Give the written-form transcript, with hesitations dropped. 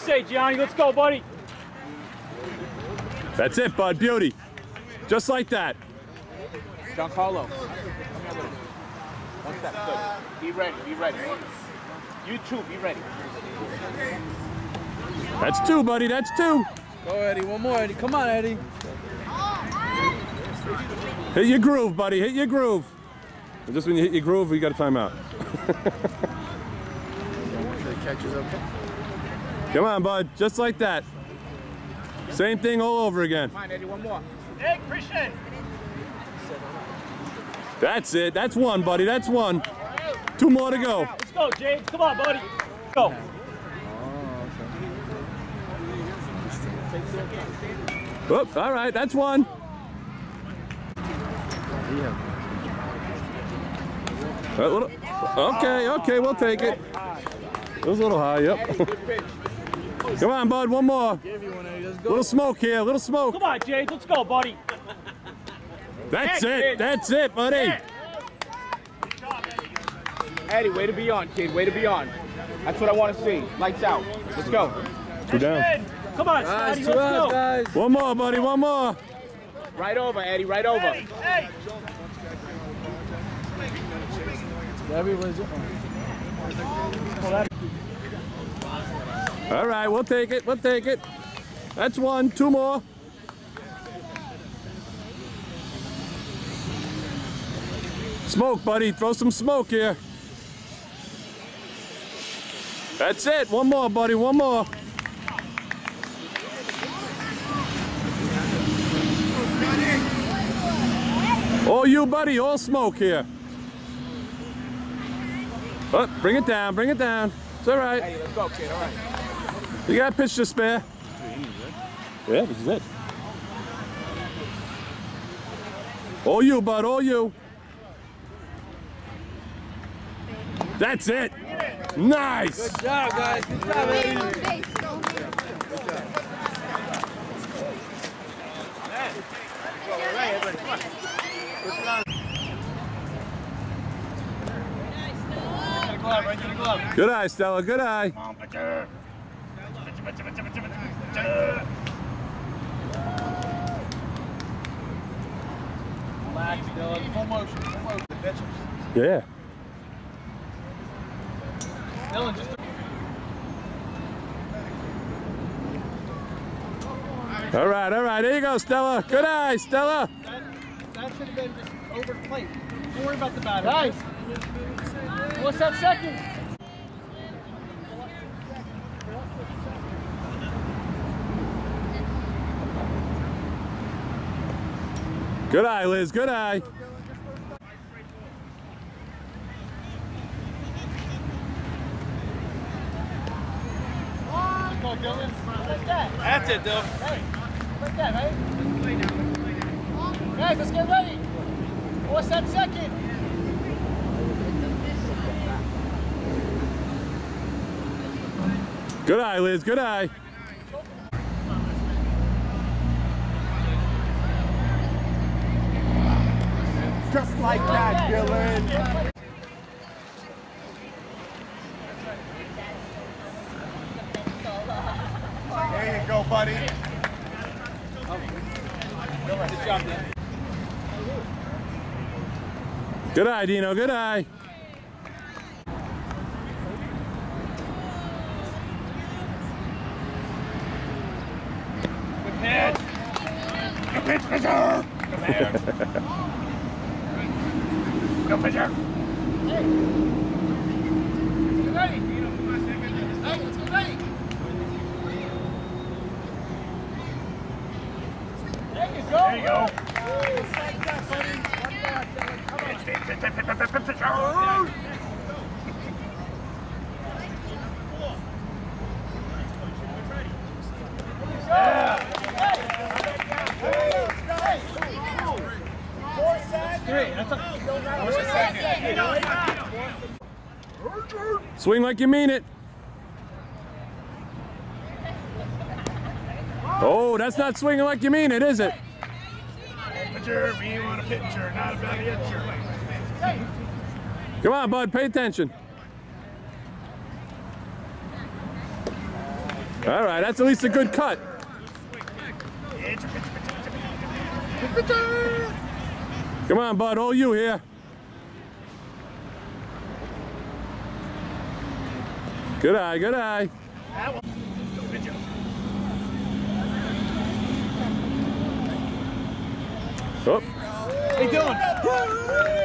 say, Gianni? Let's go, buddy. That's it, bud. Beauty. Just like that. Giancarlo. One step. Good. Be ready. Be ready. You too. Be ready. That's two, buddy. That's two. Go, Eddie. One more, Eddie. Come on, Eddie. Hit your groove, buddy. Hit your groove. And just when you hit your groove, you got a timeout. Come on, bud. Just like that. Same thing all over again. Come on, Eddie. One more. Hey, Christian. That's it. That's one, buddy. That's one. Two more to go. Let's go, James. Come on, buddy. Go. Whoops. All right. That's one. Okay. Okay. We'll take it. It was a little high. Yep. Come on, bud. One more. Little smoke here. Little smoke. Come on, James. Let's go, buddy. That's it. That's it, buddy. Eddie, way to be on, kid. Way to be on. That's what I want to see. Lights out. Let's go. Two down. Come on, Scotty. Let's go. Guys. One more, buddy. One more. Right over, Eddie. Right over. Hey. All right, we'll take it. We'll take it. That's one. Two more. Smoke, buddy. Throw some smoke here. That's it. One more, buddy. One more. All you, buddy. All smoke here. Oh, bring it down. Bring it down. It's all right. Eddie, let's go, kid. All right. You got a pitch to spare. Yeah, this is it. All you, bud. All you. That's it. Nice. Good job, guys. Good job, Eddie. Good eye, Stella. Good eye. Relax, Dylan. Full motion. Full motion. Yeah. Dylan, just. All right, all right. There you go, Stella. Good eye, Stella. That should have been just overplayed. Don't worry about the batter. Nice. What's that second? Good eye, Liz. Good eye. Go, Dylan. Like that. That's it, Dylan. Hey, like that, right? Guys, let's get ready. What's that second? Good eye, Liz. Good eye. Just like that, Dylan. There you go, buddy. Good job, Dylan. Good eye, Dino. Good eye. Good pitch. Good pitch, pitcher. Come here. Go, pitcher. Hey. Let's get ready. Hey, let's get ready. There you go. There you go. Just like that, buddy. Come on. Pitcher. Swing like you mean it. Oh, that's not swinging like you mean it, is it? Pitcher, we want a pitcher, not a bad pitcher. Come on, bud, pay attention. All right, that's at least a good cut. Come on, bud, all you here. Good eye, good eye. Oh. How you doing?